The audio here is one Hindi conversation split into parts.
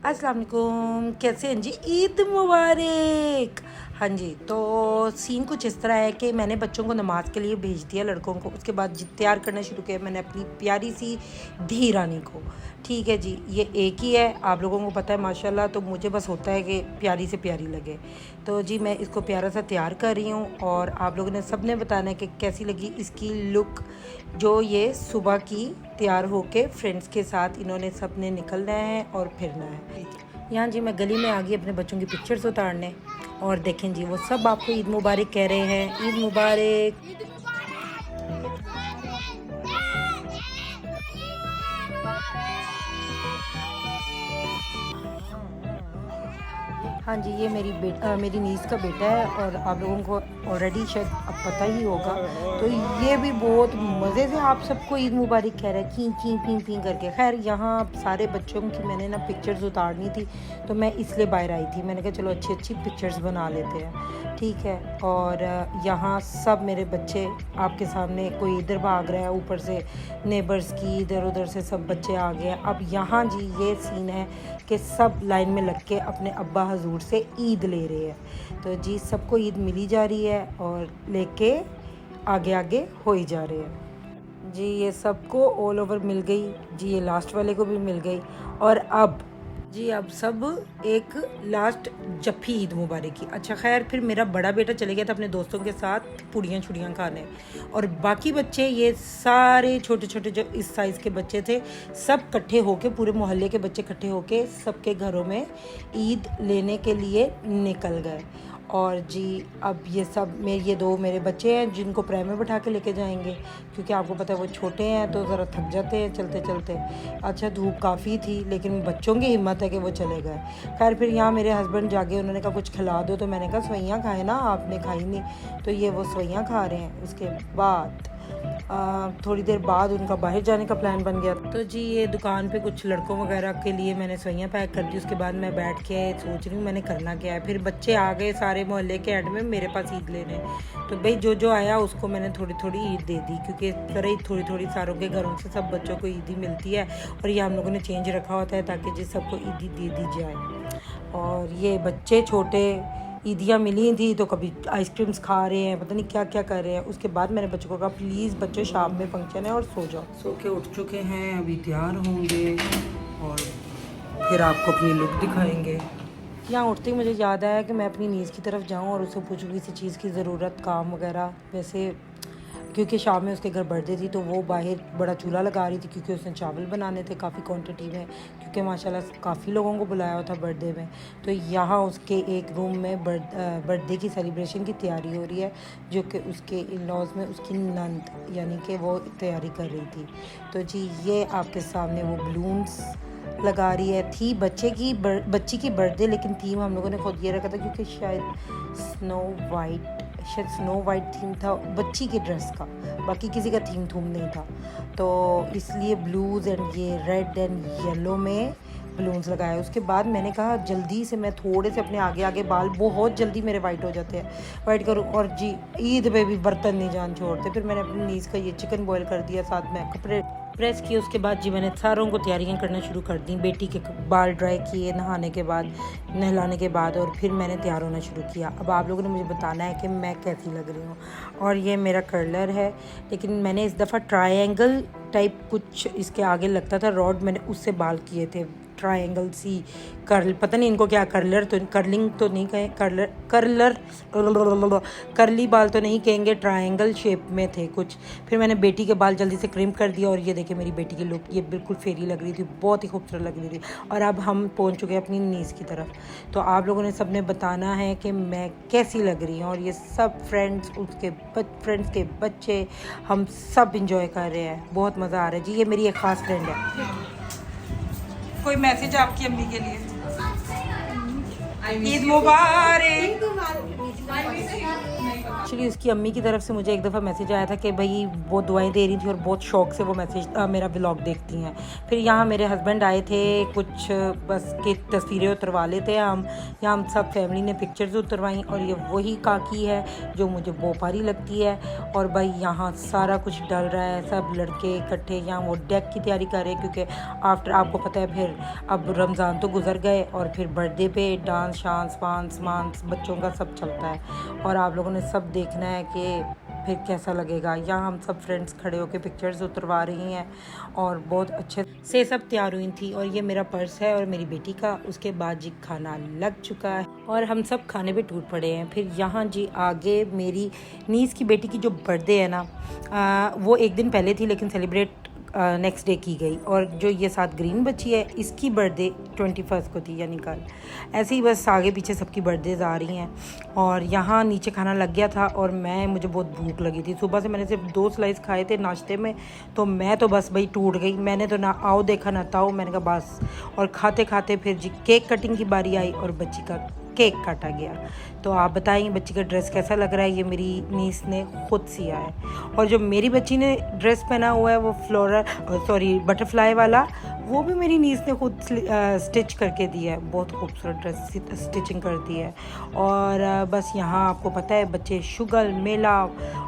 अस्सलाम वालेकुम, कैसे हैं जी? ईद मुबारक। हाँ जी, तो सीन कुछ इस तरह है कि मैंने बच्चों को नमाज़ के लिए भेज दिया, लड़कों को। उसके बाद तैयार करना शुरू किया मैंने अपनी प्यारी सी धी रानी को। ठीक है जी, ये एक ही है, आप लोगों को पता है माशाल्लाह। तो मुझे बस होता है कि प्यारी से प्यारी लगे। तो जी मैं इसको प्यारा सा तैयार कर रही हूँ और आप लोगों ने सब ने बताना है कि कैसी लगी इसकी लुक। जो ये सुबह की तैयार होके फ्रेंड्स के साथ इन्होंने सब ने निकलना है और फिरना है। यहाँ जी मैं गली में आ गई अपने बच्चों की पिक्चर्स उतारने, और देखें जी वो सब आपको ईद मुबारक कह रहे हैं। ईद मुबारक। हाँ जी, ये मेरी नीस का बेटा है और आप लोगों को ऑलरेडी शायद अब पता ही होगा। तो ये भी बहुत मज़े से आप सबको ईद मुबारक कह रहा है, की की पी पी करके। खैर यहाँ सारे बच्चों की मैंने ना पिक्चर्स उतारनी थी, तो मैं इसलिए बाहर आई थी। मैंने कहा चलो अच्छी अच्छी पिक्चर्स बना लेते हैं, ठीक है। और यहाँ सब मेरे बच्चे आपके सामने, कोई इधर भाग रहा है, ऊपर से नेबर्स की इधर उधर से सब बच्चे आ गए। अब यहाँ जी ये सीन है कि सब लाइन में लग के अपने अब्बा हजूर से ईद ले रहे हैं। तो जी सबको ईद मिली जा रही है और लेके आगे आगे हो ही जा रहे हैं जी। ये सबको ऑल ओवर मिल गई जी, ये लास्ट वाले को भी मिल गई। और अब सब एक लास्ट जफ्फी ईद मुबारक की। अच्छा खैर, फिर मेरा बड़ा बेटा चले गया था अपने दोस्तों के साथ पूड़ियाँ छुड़ियाँ खाने, और बाकी बच्चे ये सारे छोटे छोटे जो इस साइज़ के बच्चे थे सब इकट्ठे होके, पूरे मोहल्ले के बच्चे इकट्ठे होके सबके घरों में ईद लेने के लिए निकल गए। और जी अब ये सब ये दो मेरे बच्चे हैं जिनको प्राइम में बैठा के लेके जाएंगे, क्योंकि आपको पता है वो छोटे हैं तो ज़रा थक जाते हैं चलते चलते। अच्छा धूप काफ़ी थी लेकिन बच्चों की हिम्मत है कि वो चले गए। खैर फिर यहाँ मेरे हस्बैंड जागे, उन्होंने कहा कुछ खिला दो, तो मैंने कहा सवैयाँ खाए ना, आपने खाई नहीं। तो ये वो सवैयाँ खा रहे हैं। उसके बाद थोड़ी देर बाद उनका बाहर जाने का प्लान बन गया। तो जी ये दुकान पे कुछ लड़कों वगैरह के लिए मैंने सवैयाँ पैक कर दी। उसके बाद मैं बैठ के सोच रही हूँ मैंने करना क्या है। फिर बच्चे आ गए सारे मोहल्ले के एंड में मेरे पास ईद लेने। तो भाई जो जो आया उसको मैंने थोड़ी थोड़ी ईद दे दी, क्योंकि इस तरह ही थोड़ी थोड़ी सारों के घरों से सब बच्चों को ईदी मिलती है। और ये हम लोगों ने चेंज रखा होता है ताकि जी सबको ईदी दे दी जाए। और ये बच्चे छोटे ईदियाँ मिली थी तो कभी आइसक्रीम्स खा रहे हैं, पता नहीं क्या क्या कर रहे हैं। उसके बाद मैंने बच्चों को कहा प्लीज़ बच्चों शाम में फंक्शन है और सो जाओ। सो के उठ चुके हैं, अभी तैयार होंगे और फिर आपको अपनी लुक दिखाएंगे। यहाँ उठते ही मुझे याद आया कि मैं अपनी नीज़ की तरफ जाऊँ और उससे पूछूँ किसी चीज़ की ज़रूरत, काम वगैरह। वैसे क्योंकि शाम में उसके घर बर्थडे थी तो वो बाहर बड़ा चूल्हा लगा रही थी, क्योंकि उसने चावल बनाने थे काफ़ी क्वांटिटी में, क्योंकि माशाल्लाह काफ़ी लोगों को बुलाया हुआ था बर्थडे में। तो यहाँ उसके एक रूम में बर्थडे की सेलिब्रेशन की तैयारी हो रही है, जो कि उसके इन लॉज में उसकी नंद यानी कि वो तैयारी कर रही थी। तो जी ये आपके सामने वो बलून्स लगा रही है। थी बच्ची की बर्थडे, लेकिन थीम हम लोगों ने खुद ये रखा था क्योंकि शायद स्नो वाइट थीम था बच्ची की ड्रेस का, बाकी किसी का थीम नहीं था। तो इसलिए ब्लूज़ एंड ये रेड एंड येलो में बलून्स लगाए। उसके बाद मैंने कहा जल्दी से मैं थोड़े से अपने आगे आगे बाल बहुत जल्दी मेरे वाइट हो जाते हैं, वाइट करूँ। और जी ईद पे भी बर्तन नहीं जान छोड़ते। फिर मैंने अपनी नीज़ का ये चिकन बॉयल कर दिया, साथ में कपड़े प्रेस किए। उसके बाद जी मैंने सारों को तैयारियां करना शुरू कर दी। बेटी के बाल ड्राई किए नहाने के बाद, नहलाने के बाद, और फिर मैंने तैयार होना शुरू किया। अब आप लोगों ने मुझे बताना है कि मैं कैसी लग रही हूँ। और ये मेरा कर्लर है, लेकिन मैंने इस दफ़ा ट्रायंगल टाइप कुछ इसके आगे लगता था रॉड, मैंने उससे बाल किए थे ट्रायंगल सी कर्ल। पता नहीं इनको क्या कर्लिंग तो नहीं कहें, कर्ली बाल तो नहीं कहेंगे, ट्रायंगल शेप में थे कुछ। फिर मैंने बेटी के बाल जल्दी से क्रिम कर दिया और ये देखिए मेरी बेटी की लुक, ये बिल्कुल फेरी लग रही थी, बहुत ही खूबसूरत लग रही थी। और अब हम पहुंच चुके हैं अपनी नीज़ की तरफ। तो आप लोगों ने सब ने बताना है कि मैं कैसी लग रही हूँ। और ये सब फ्रेंड्स के बच्चे हम सब इंजॉय कर रहे हैं, बहुत मज़ा आ रहा है जी। ये मेरी एक ख़ास फ्रेंड है। कोई मैसेज आपकी अम्मी के लिए? ईद मुबारक। एक्चुअली उसकी अम्मी की तरफ से मुझे एक दफ़ा मैसेज आया था कि भाई वो दुआएं दे रही थी और बहुत शौक से वो मैसेज मेरा व्लॉग देखती हैं। फिर यहाँ मेरे हस्बैंड आए थे, कुछ बस की तस्वीरें उतरवा लेते हैं हम। यहाँ हम सब फैमिली ने पिक्चर्स उतरवाई और ये वही काकी है जो मुझे बहुत प्यारी लगती है। और भाई यहाँ सारा कुछ डल रहा है, सब लड़के इकट्ठे यहाँ वो डेक की तैयारी कर रहे हैं क्योंकि आफ्टर आपको पता है फिर अब रमज़ान तो गुजर गए और फिर बर्थडे पे डांस शांस वांस मांस बच्चों का सब चलता है और आप लोगों ने सब देखना है कि फिर कैसा लगेगा। यहाँ हम सब फ्रेंड्स खड़े होकर पिक्चर्स उतरवा रही हैं और बहुत अच्छे से सब तैयार हुई थी। और ये मेरा पर्स है और मेरी बेटी का। उसके बाद जी खाना लग चुका है और हम सब खाने पे टूट पड़े हैं। फिर यहाँ जी आगे मेरी नीस की बेटी की जो बर्थडे है ना, वो एक दिन पहले थी लेकिन सेलिब्रेट नेक्स्ट डे की गई। और जो ये साथ ग्रीन बच्ची है इसकी बर्थडे 21 को थी यानी कल। ऐसे ही बस आगे पीछे सबकी बर्थडेज आ रही हैं। और यहाँ नीचे खाना लग गया था और मुझे बहुत भूख लगी थी। सुबह से मैंने सिर्फ 2 स्लाइस खाए थे नाश्ते में, तो मैं तो बस भाई टूट गई। मैंने तो ना आओ देखा ना ताओ, मैंने कहा बस। और खाते खाते फिर जी केक कटिंग की बारी आई और बच्ची का केक काटा गया। तो आप बताइए बच्ची का ड्रेस कैसा लग रहा है। ये मेरी नीस ने खुद सिया है। और जो मेरी बच्ची ने ड्रेस पहना हुआ है वो बटरफ्लाई वाला, वो भी मेरी नीस ने खुद स्टिच करके दिया है। बहुत खूबसूरत ड्रेस स्टिचिंग कर दी है। और बस यहाँ आपको पता है बच्चे शुगल मेला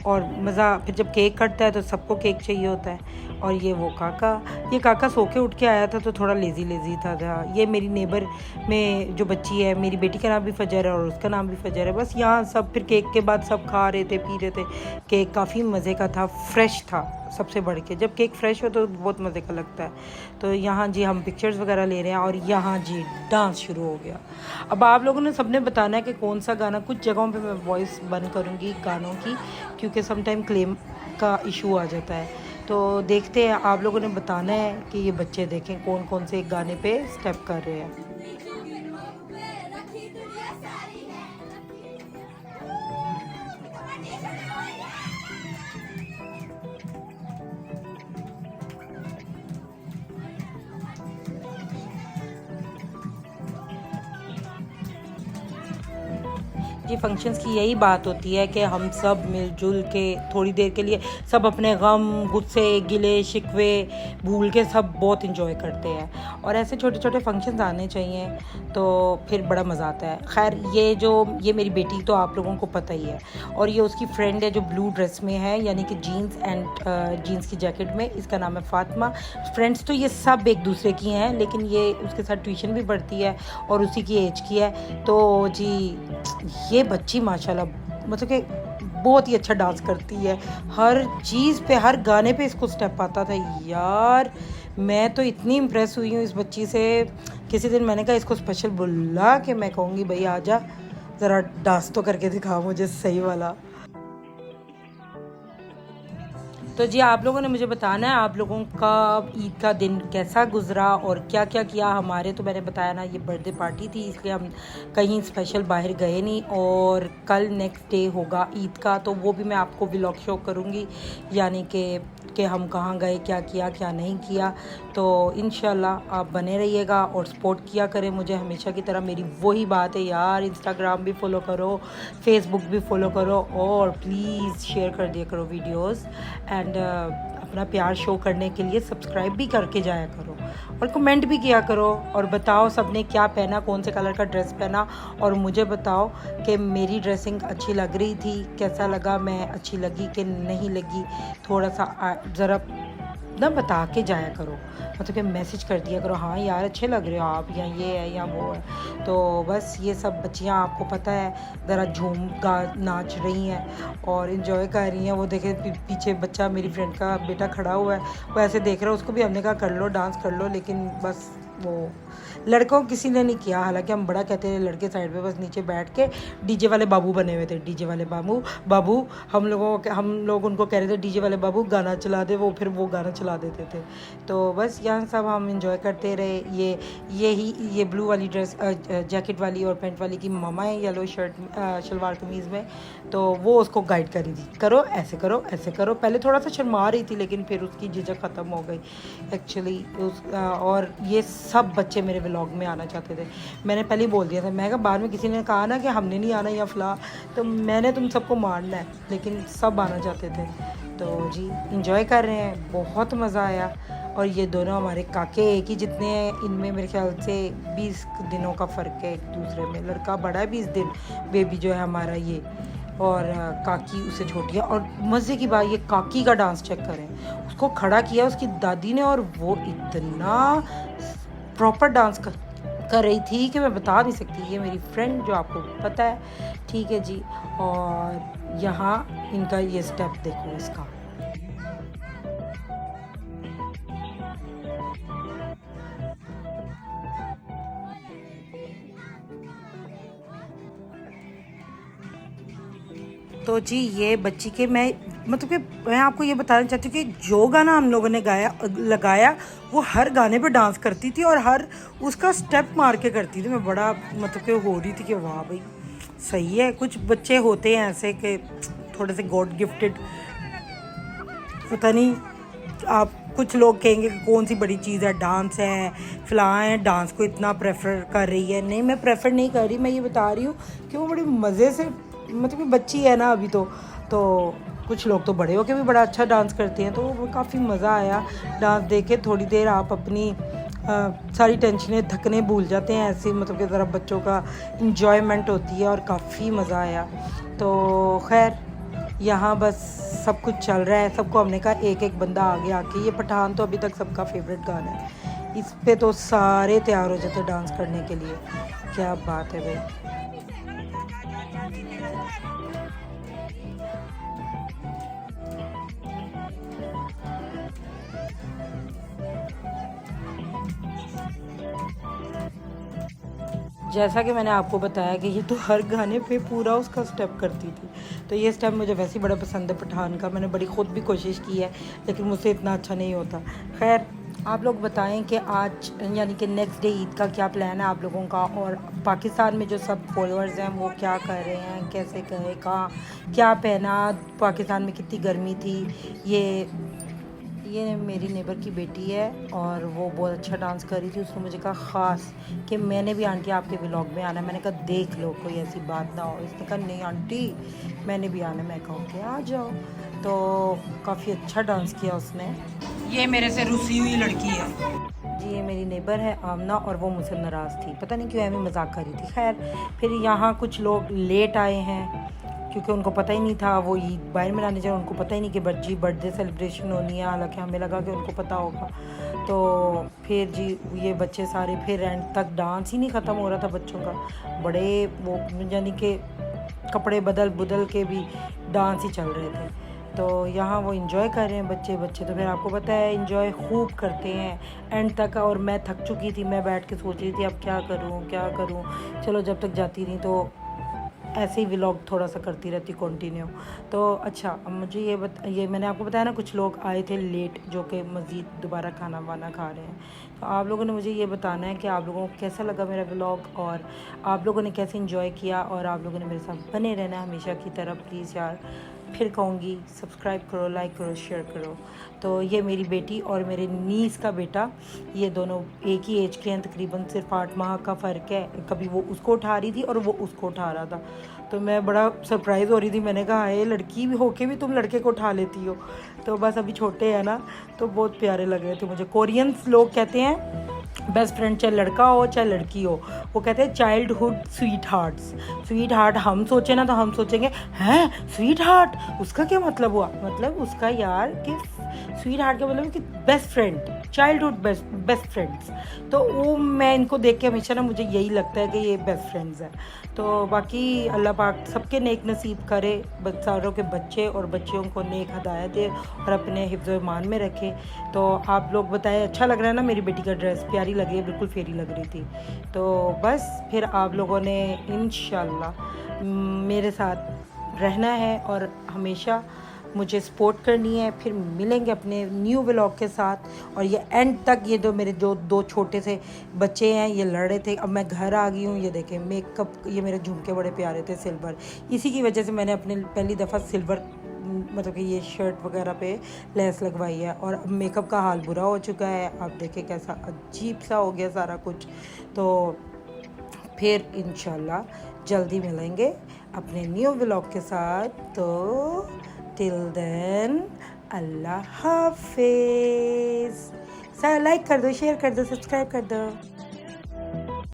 और मज़ा। फिर जब केक कटता है तो सबको केक चाहिए होता है। और ये काका सो के उठ के आया था तो थोड़ा लेज़ी था। ये मेरी नेबर में जो बच्ची है, मेरी बेटी का नाम भी फजर है और उसका नाम भी फजर है। बस यहाँ सब फिर केक के बाद सब खा रहे थे पी रहे थे। केक काफ़ी मज़े का था, फ्रेश था सबसे बढ़ के। जब केक फ्रेश हो तो बहुत मज़े का लगता है। तो यहाँ जी हम पिक्चर्स वगैरह ले रहे हैं और यहाँ जी डांस शुरू हो गया। अब आप लोगों ने सबने बताना है कि कौन सा गाना। कुछ जगहों पे मैं वॉइस बंद करूँगी गानों की क्योंकि समटाइम क्लेम का इशू आ जाता है। तो देखते हैं, आप लोगों ने बताना है कि ये बच्चे देखें कौन कौन से गाने पे स्टेप कर रहे हैं। ये फंक्शंस की यही बात होती है कि हम सब मिलजुल के थोड़ी देर के लिए सब अपने गम गुस्से गिले शिकवे भूल के सब बहुत इंजॉय करते हैं। और ऐसे छोटे छोटे फंक्शंस आने चाहिए तो फिर बड़ा मज़ा आता है। खैर ये मेरी बेटी तो आप लोगों को पता ही है। और ये उसकी फ्रेंड है जो ब्लू ड्रेस में है यानी कि जीन्स की जैकेट में। इसका नाम है फातिमा। फ्रेंड्स तो ये सब एक दूसरे की हैं लेकिन ये उसके साथ ट्यूशन भी पढ़ती है और उसी की एज की है। तो जी ये बच्ची माशाल्लाह मतलब कि बहुत ही अच्छा डांस करती है। हर चीज़ पे हर गाने पे इसको स्टेप आता था यार। मैं तो इतनी इम्प्रेस हुई हूँ इस बच्ची से। किसी दिन मैंने कहा इसको स्पेशल बुला के मैं कहूँगी भाई आजा ज़रा डांस तो करके दिखा मुझे सही वाला। तो जी आप लोगों ने मुझे बताना है आप लोगों का ईद का दिन कैसा गुजरा और क्या क्या किया। हमारे तो मैंने बताया ना ये बर्थडे पार्टी थी इसलिए हम कहीं स्पेशल बाहर गए नहीं। और कल नेक्स्ट डे होगा ईद का तो वो भी मैं आपको व्लॉग शो करूँगी यानी कि हम कहाँ गए क्या किया क्या नहीं किया। तो इंशाल्लाह आप बने रहिएगा और सपोर्ट किया करें मुझे हमेशा की तरह। मेरी वही बात है यार, इंस्टाग्राम भी फॉलो करो, फेसबुक भी फॉलो करो और प्लीज़ शेयर कर दिया करो वीडियोस। एंड अपना प्यार शो करने के लिए सब्सक्राइब भी करके जाया करो और कमेंट भी किया करो। और बताओ सबने क्या पहना, कौन से कलर का ड्रेस पहना। और मुझे बताओ कि मेरी ड्रेसिंग अच्छी लग रही थी, कैसा लगा, मैं अच्छी लगी कि नहीं लगी। थोड़ा सा ज़रा ना बता के जाया करो, मतलब कि मैसेज कर दिया करो हाँ यार अच्छे लग रहे हो आप, या ये है या वो है। तो बस ये सब बच्चियाँ आपको पता है ज़रा झूम गा नाच रही हैं और इन्जॉय कर रही हैं। वो देखे पीछे बच्चा मेरी फ्रेंड का बेटा खड़ा हुआ है, वो ऐसे देख रहा है। उसको भी हमने कहा कर लो डांस कर लो, लेकिन बस वो लड़कों किसी ने नहीं किया। हालांकि हम बड़ा कहते हैं लड़के साइड पे बस नीचे बैठ के डीजे वाले बाबू बने हुए थे। डीजे वाले बाबू हम लोग उनको कह रहे थे डीजे वाले बाबू गाना चला दे, वो फिर वो गाना चला देते थे। तो बस यहाँ सब हम इंजॉय करते रहे। ये ब्लू वाली ड्रेस जैकेट वाली और पैंट वाली की मामा है येलो शर्ट शलवार कमीज़ में, तो वो उसको गाइड करी थी करो ऐसे करो ऐसे करो। पहले थोड़ा सा शर्मा रही थी लेकिन फिर उसकी झिझक ख़त्म हो गई एक्चुअली। और ये सब बच्चे मेरे व्लॉग में आना चाहते थे। मैंने पहले ही बोल दिया था, मैं कहा बाद में किसी ने कहा ना कि हमने नहीं आना या फला, तो मैंने तुम सबको मारना है, लेकिन सब आना चाहते थे। तो जी इंजॉय कर रहे हैं, बहुत मज़ा आया। और ये दोनों हमारे काके एक ही जितने हैं, इनमें मेरे ख्याल से 20 दिनों का फ़र्क है एक दूसरे में। लड़का बड़ा है 20 दिन, बेबी जो है हमारा ये, और काकी उससे छोटी है। और मज़े की बात, ये काकी का डांस चेक करें, उसको खड़ा किया उसकी दादी ने, और वो इतना प्रॉपर डांस कर रही थी कि मैं बता नहीं सकती। ये मेरी फ्रेंड जो आपको पता है, ठीक है जी। और यहाँ इनका ये स्टेप देखो इसका। तो जी ये बच्ची के मतलब कि मैं आपको ये बताना चाहती हूँ कि जो गाना हम लोगों ने लगाया वो हर गाने पे डांस करती थी और हर उसका स्टेप मार के करती थी। मैं बड़ा मतलब कि हो रही थी कि वाह भाई सही है। कुछ बच्चे होते हैं ऐसे कि थोड़े से गॉड गिफ्टेड, पता नहीं आप कुछ लोग कहेंगे कि कौन सी बड़ी चीज़ है, डांस है फलां है, डांस को इतना प्रेफर कर रही है। नहीं, मैं प्रेफर नहीं कर रही, मैं ये बता रही हूँ कि वो बड़ी मज़े से, मतलब कि बच्ची है ना अभी, तो कुछ लोग तो बड़े होकर भी बड़ा अच्छा डांस करते हैं। तो वो काफ़ी मज़ा आया डांस देख के। थोड़ी देर आप अपनी सारी टेंशनें थकने भूल जाते हैं ऐसे, मतलब कि ज़रा बच्चों का इंजॉयमेंट होती है और काफ़ी मज़ा आया। तो खैर यहाँ बस सब कुछ चल रहा है। सबको हमने कहा एक एक बंदा आगे आके, ये पठान तो अभी तक सबका फेवरेट गाना है, इस पे तो सारे तैयार हो जाते डांस करने के लिए। क्या बात है भाई। जैसा कि मैंने आपको बताया कि ये तो हर गाने पे पूरा उसका स्टेप करती थी, तो ये स्टेप मुझे वैसे ही बड़ा पसंद है पठान का। मैंने बड़ी ख़ुद भी कोशिश की है, लेकिन मुझसे इतना अच्छा नहीं होता। खैर आप लोग बताएं कि आज यानी कि नेक्स्ट डे ईद का क्या प्लान है आप लोगों का, और पाकिस्तान में जो सब फॉलोअर्स हैं वो क्या कर रहे हैं, कैसे गए, कहाँ क्या पहना, पाकिस्तान में कितनी गर्मी थी। ये मेरी नेबर की बेटी है और वो बहुत अच्छा डांस कर रही थी। उसने मुझे कहा ख़ास कि मैंने भी आंटी आपके व्लॉग में आना है। मैंने कहा देख लो कोई ऐसी बात ना हो। इसने कहा नहीं आंटी मैंने भी आना है। मैं कहूँ कि आ जाओ। तो काफ़ी अच्छा डांस किया उसने। ये मेरे से रुसी हुई लड़की है जी, ये मेरी नेबर है आमना, और वो मुझसे नाराज़ थी, पता नहीं क्यों हमें मजाक कर रही थी। खैर फिर यहाँ कुछ लोग लेट आए हैं क्योंकि उनको पता ही नहीं था वो ईद बाहर मनाने जाए। उनको पता ही नहीं कि बर्थडे सेलिब्रेशन होनी है, हालांकि हमें लगा कि उनको पता होगा। तो फिर जी ये बच्चे सारे फिर एंड तक डांस ही नहीं ख़त्म हो रहा था बच्चों का। बड़े वो यानी कि कपड़े बदल के भी डांस ही चल रहे थे। तो यहाँ वो इंजॉय कर रहे हैं बच्चे तो फिर आपको पता है इंजॉय खूब करते हैं एंड तक। और मैं थक चुकी थी, मैं बैठ के सोच रही थी अब क्या करूँ। चलो जब तक जाती नहीं तो ऐसे ही व्लॉग थोड़ा सा करती रहती कंटिन्यू। तो अच्छा अब मुझे ये मैंने आपको बताया ना कुछ लोग आए थे लेट जो कि मज़ीद दोबारा खाना वाना खा रहे हैं। तो आप लोगों ने मुझे ये बताना है कि आप लोगों को कैसा लगा मेरा व्लॉग और आप लोगों ने कैसे इंजॉय किया, और आप लोगों ने मेरे साथ बने रहना हमेशा की तरह। प्लीज़ यार फिर कहूँगी सब्सक्राइब करो, लाइक करो, शेयर करो। तो ये मेरी बेटी और मेरे नीस का बेटा, ये दोनों एक ही एज के हैं, तकरीबन सिर्फ 8 माह का फ़र्क है। कभी वो उसको उठा रही थी और वो उसको उठा रहा था, तो मैं बड़ा सरप्राइज़ हो रही थी। मैंने कहा ये लड़की भी होके भी तुम लड़के को उठा लेती हो। तो बस अभी छोटे हैं ना, तो बहुत प्यारे लग रहे थे मुझे। कोरियंस लोग कहते हैं बेस्ट फ्रेंड चाहे लड़का हो चाहे लड़की हो, वो कहते हैं चाइल्डहुड स्वीट हार्ट। हम सोचे ना तो हम सोचेंगे हैं स्वीट हार्ट उसका क्या मतलब हुआ, मतलब उसका यार कि स्वीट हार्ट का मतलब कि best friend, childhood best friends. तो वो मैं इनको देख के हमेशा ना मुझे यही लगता है कि ये बेस्ट फ्रेंड्स हैं। तो बाकी अल्लाह पाक सबके नेक नसीब करे, सारों के बच्चे और बच्चियों को नेक हदायत दे और अपने हिफ्ज़ ईमान में रखे। तो आप लोग बताएं अच्छा लग रहा है ना, मेरी बेटी का ड्रेस प्यारी लग रही है, बिल्कुल फेरी लग रही थी। तो बस फिर आप लोगों ने इंशाल्लाह मेरे साथ रहना है और हमेशा मुझे सपोर्ट करनी है। फिर मिलेंगे अपने न्यू व्लॉग के साथ। और ये एंड तक ये मेरे जो दो छोटे से बच्चे हैं ये लड़ रहे थे। अब मैं घर आ गई हूँ, ये देखें मेकअप, ये मेरे झुमके बड़े प्यारे थे सिल्वर, इसी की वजह से मैंने अपने पहली दफ़ा सिल्वर मतलब कि ये शर्ट वगैरह पे लेस लगवाई है। और अब मेकअप का हाल बुरा हो चुका है, आप देखें कैसा अजीब सा हो गया सारा कुछ। तो फिर इंशाल्लाह जल्दी मिलेंगे अपने न्यू व्लॉग के साथ। तो टिल देन अल्लाह हाफिज़। लाइक कर दो, शेयर कर दो, सब्सक्राइब कर दो।